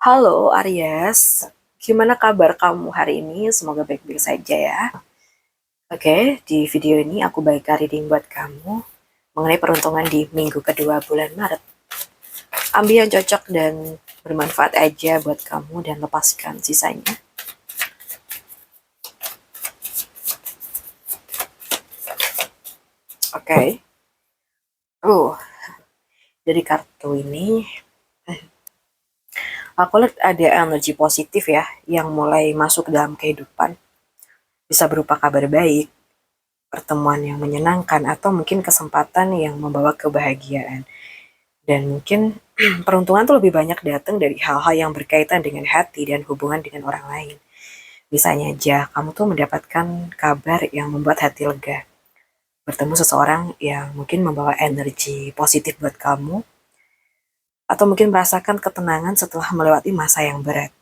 Halo Aries, gimana kabar kamu hari ini? Semoga baik-baik saja ya. Oke, di video ini aku bagikan reading buat kamu mengenai peruntungan di minggu kedua bulan Maret. Ambil yang cocok dan bermanfaat aja buat kamu dan lepaskan sisanya. Oke. Dari kartu ini aku lihat ada energi positif ya yang mulai masuk dalam kehidupan. Bisa berupa kabar baik, pertemuan yang menyenangkan, atau mungkin kesempatan yang membawa kebahagiaan. Dan mungkin peruntungan tuh lebih banyak datang dari hal-hal yang berkaitan dengan hati dan hubungan dengan orang lain. Misalnya aja, kamu tuh mendapatkan kabar yang membuat hati lega. Bertemu seseorang yang mungkin membawa energi positif buat kamu, atau mungkin merasakan ketenangan setelah melewati masa yang berat.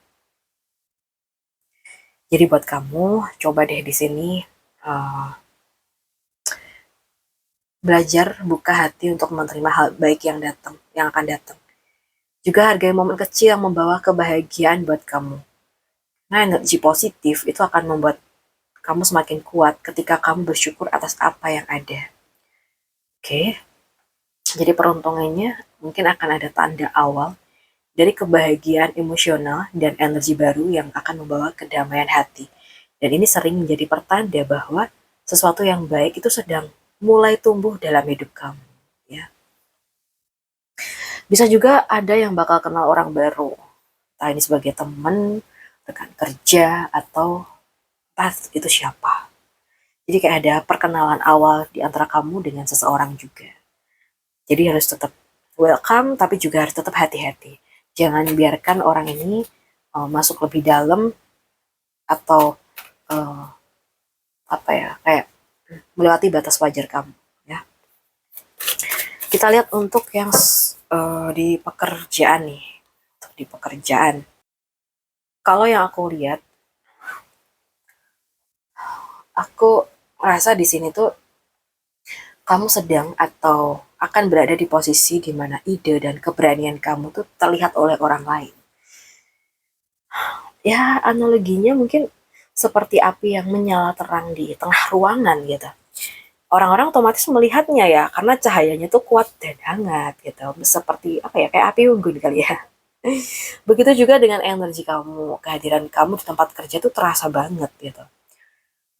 Jadi buat kamu, coba deh di sini uh, belajar buka hati untuk menerima hal baik yang akan datang. Juga hargai momen kecil yang membawa kebahagiaan buat kamu. Nah, energi positif itu akan membuat kamu semakin kuat ketika kamu bersyukur atas apa yang ada. Oke, jadi peruntungannya mungkin akan ada tanda awal dari kebahagiaan emosional dan energi baru yang akan membawa kedamaian hati. Dan ini sering menjadi pertanda bahwa sesuatu yang baik itu sedang mulai tumbuh dalam hidup kamu. Ya. Bisa juga ada yang bakal kenal orang baru, entah ini sebagai teman, rekan kerja, atau entah itu siapa. Jadi kayak ada perkenalan awal di antara kamu dengan seseorang juga. Jadi harus tetap welcome, tapi juga harus tetap hati-hati. Jangan biarkan orang ini masuk lebih dalam atau uh, apa ya kayak melewati batas wajar kamu. Ya, kita lihat untuk yang di pekerjaan nih. Untuk di pekerjaan, kalau yang aku lihat, aku merasa di sini tuh kamu sedang atau akan berada di posisi di mana ide dan keberanian kamu tuh terlihat oleh orang lain. Ya, analoginya mungkin seperti api yang menyala terang di tengah ruangan gitu. Orang-orang otomatis melihatnya ya, karena cahayanya tuh kuat dan hangat gitu. Seperti apa ya, kayak api unggun kali ya. Begitu juga dengan energi kamu, kehadiran kamu di tempat kerja tuh terasa banget gitu.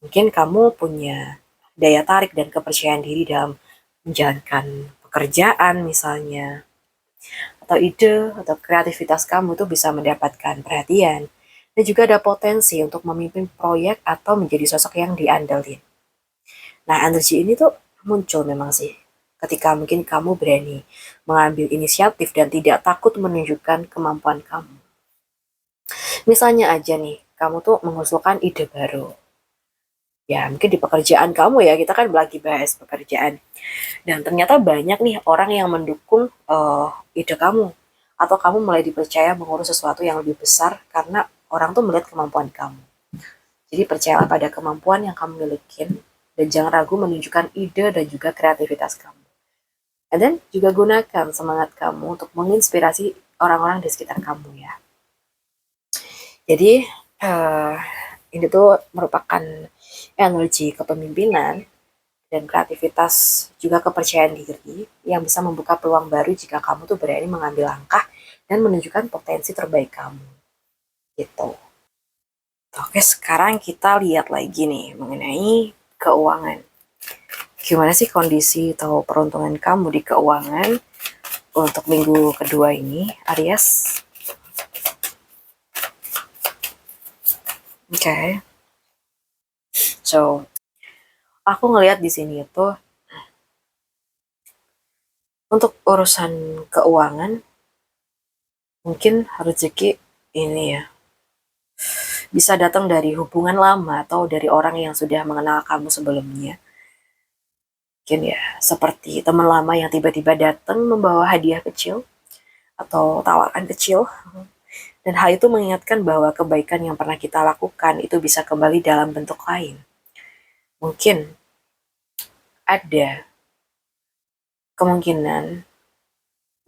Mungkin kamu punya daya tarik dan kepercayaan diri dalam menjalankan pekerjaan misalnya, atau ide atau kreativitas kamu tuh bisa mendapatkan perhatian, dan juga ada potensi untuk memimpin proyek atau menjadi sosok yang diandelin. Nah, energi ini tuh muncul memang sih ketika mungkin kamu berani mengambil inisiatif dan tidak takut menunjukkan kemampuan kamu. Misalnya aja nih, kamu tuh mengusulkan ide baru. Ya, mungkin di pekerjaan kamu ya, kita kan lagi bahas pekerjaan. Dan ternyata banyak nih orang yang mendukung ide kamu. Atau kamu mulai dipercaya mengurus sesuatu yang lebih besar karena orang tuh melihat kemampuan kamu. Jadi percayalah pada kemampuan yang kamu miliki dan jangan ragu menunjukkan ide dan juga kreativitas kamu. And then juga gunakan semangat kamu untuk menginspirasi orang-orang di sekitar kamu ya. Jadi uh, ini tuh merupakan energi kepemimpinan dan kreativitas, juga kepercayaan diri yang bisa membuka peluang baru jika kamu tuh berani mengambil langkah dan menunjukkan potensi terbaik kamu. Gitu. Oke, sekarang kita lihat lagi nih mengenai keuangan. Gimana sih kondisi atau peruntungan kamu di keuangan untuk minggu kedua ini, Aries? Oke. Okay. So, aku ngelihat di sini itu untuk urusan keuangan mungkin rezeki ini ya bisa datang dari hubungan lama atau dari orang yang sudah mengenal kamu sebelumnya. Mungkin ya, seperti teman lama yang tiba-tiba datang membawa hadiah kecil atau tawaran kecil. Dan hal itu mengingatkan bahwa kebaikan yang pernah kita lakukan itu bisa kembali dalam bentuk lain. Mungkin ada kemungkinan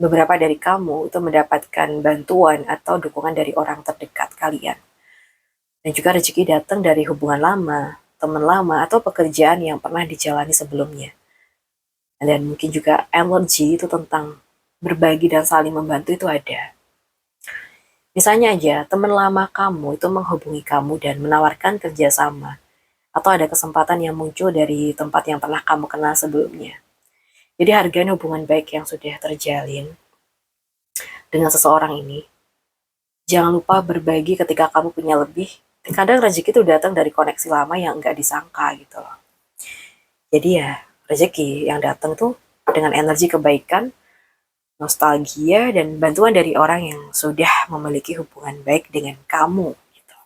beberapa dari kamu itu mendapatkan bantuan atau dukungan dari orang terdekat kalian. Dan juga rezeki datang dari hubungan lama, teman lama, atau pekerjaan yang pernah dijalani sebelumnya. Dan mungkin juga energi itu tentang berbagi dan saling membantu itu ada. Misalnya aja, teman lama kamu itu menghubungi kamu dan menawarkan kerjasama, atau ada kesempatan yang muncul dari tempat yang pernah kamu kenal sebelumnya. Jadi hargain hubungan baik yang sudah terjalin dengan seseorang ini. Jangan lupa berbagi ketika kamu punya lebih. Kadang rezeki itu datang dari koneksi lama yang nggak disangka gitu loh. Jadi ya, rezeki yang datang tuh dengan energi kebaikan, nostalgia, dan bantuan dari orang yang sudah memiliki hubungan baik dengan kamu. Gitu.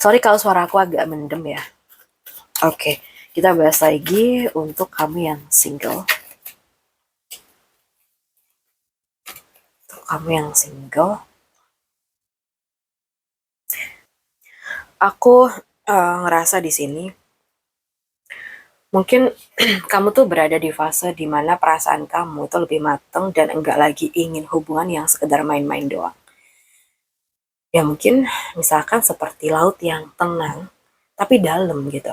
Sorry kalau suara aku agak mendem ya. Oke, kita bahas lagi untuk kamu yang single. Untuk kamu yang single, aku ngerasa di sini mungkin kamu tuh berada di fase dimana perasaan kamu tuh lebih mateng dan enggak lagi ingin hubungan yang sekedar main-main doang. Ya mungkin misalkan seperti laut yang tenang tapi dalam gitu.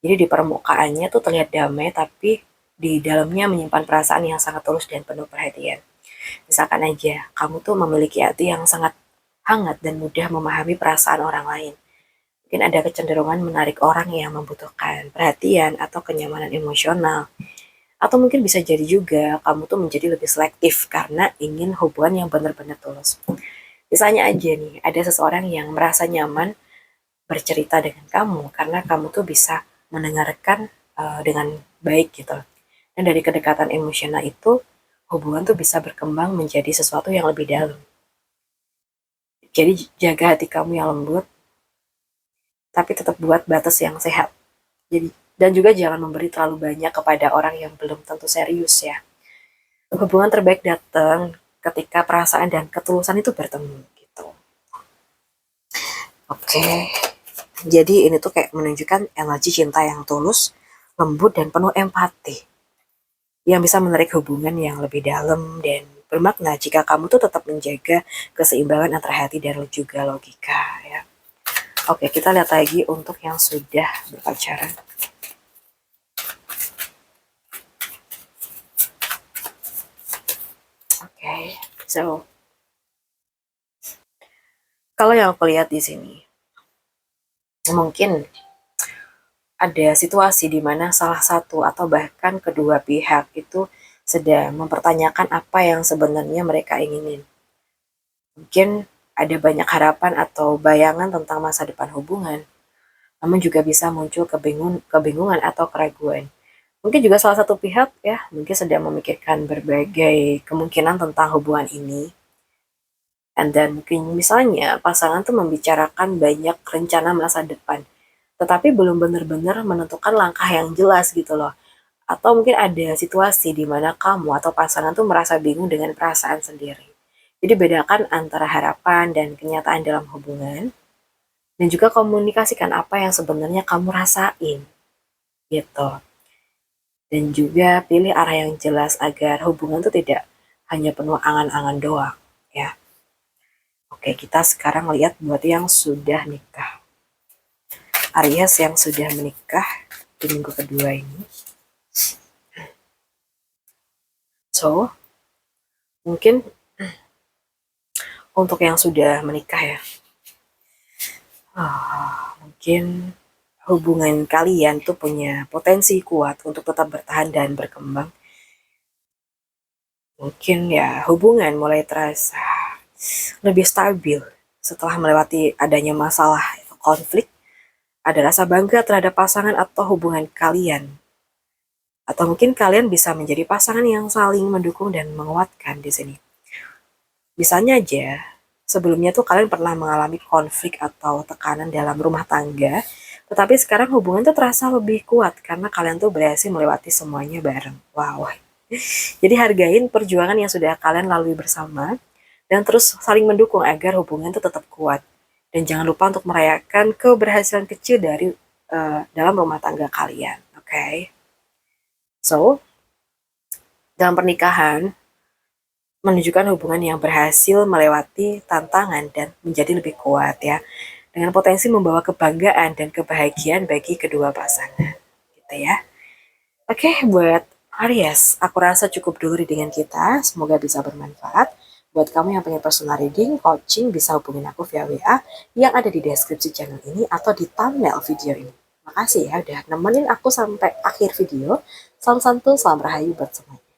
Jadi di permukaannya tuh terlihat damai tapi di dalamnya menyimpan perasaan yang sangat tulus dan penuh perhatian. Misalkan aja kamu tuh memiliki hati yang sangat hangat dan mudah memahami perasaan orang lain. Mungkin ada kecenderungan menarik orang yang membutuhkan perhatian atau kenyamanan emosional. Atau mungkin bisa jadi juga kamu tuh menjadi lebih selektif karena ingin hubungan yang benar-benar tulus. Misalnya aja nih, ada seseorang yang merasa nyaman bercerita dengan kamu karena kamu tuh bisa mendengarkan dengan baik gitu. Dan dari kedekatan emosional itu, hubungan tuh bisa berkembang menjadi sesuatu yang lebih dalam. Jadi jaga hati kamu yang lembut, tapi tetap buat batas yang sehat. Jadi dan juga jangan memberi terlalu banyak kepada orang yang belum tentu serius ya. Hubungan terbaik datang ketika perasaan dan ketulusan itu bertemu gitu. Oke. Jadi ini tuh kayak menunjukkan energi cinta yang tulus, lembut dan penuh empati yang bisa menarik hubungan yang lebih dalam dan bermakna jika kamu tuh tetap menjaga keseimbangan antara hati dan juga logika ya. Oke, kita lihat lagi untuk yang sudah berpacaran. Oke, so kalau yang aku lihat di sini, mungkin ada situasi di mana salah satu atau bahkan kedua pihak itu sedang mempertanyakan apa yang sebenarnya mereka inginin. Mungkin ada banyak harapan atau bayangan tentang masa depan hubungan, namun juga bisa muncul kebingungan atau keraguan. Mungkin juga salah satu pihak ya, mungkin sedang memikirkan berbagai kemungkinan tentang hubungan ini. Dan mungkin misalnya pasangan tuh membicarakan banyak rencana masa depan, tetapi belum benar-benar menentukan langkah yang jelas gitu loh. Atau mungkin ada situasi di mana kamu atau pasangan tuh merasa bingung dengan perasaan sendiri. Jadi bedakan antara harapan dan kenyataan dalam hubungan, dan juga komunikasikan apa yang sebenarnya kamu rasain gitu. Dan juga pilih arah yang jelas agar hubungan itu tidak hanya penuh angan-angan doang ya. Oke, kita sekarang lihat buat yang sudah nikah. Aries yang sudah menikah di minggu kedua ini. So, mungkin untuk yang sudah menikah ya, mungkin hubungan kalian tuh punya potensi kuat untuk tetap bertahan dan berkembang. Mungkin ya hubungan mulai terasa lebih stabil setelah melewati adanya masalah konflik, ada rasa bangga terhadap pasangan atau hubungan kalian. Atau mungkin kalian bisa menjadi pasangan yang saling mendukung dan menguatkan di sini. Misalnya aja, sebelumnya tuh kalian pernah mengalami konflik atau tekanan dalam rumah tangga, tetapi sekarang hubungan tuh terasa lebih kuat karena kalian tuh berhasil melewati semuanya bareng. Wow. Jadi hargain perjuangan yang sudah kalian lalui bersama dan terus saling mendukung agar hubungan itu tetap kuat. Dan jangan lupa untuk merayakan keberhasilan kecil dari dalam rumah tangga kalian. Oke. So, dalam pernikahan, menunjukkan hubungan yang berhasil melewati tantangan dan menjadi lebih kuat ya, dengan potensi membawa kebanggaan dan kebahagiaan bagi kedua pasangan, gitu ya. Oke, buat Aries, aku rasa cukup dulu readingan kita. Semoga bisa bermanfaat. Buat kamu yang pengen personal reading, coaching, bisa hubungin aku via WA yang ada di deskripsi channel ini atau di thumbnail video ini. Makasih ya udah nemenin aku sampai akhir video. Salam santu, salam rahayu buat semuanya.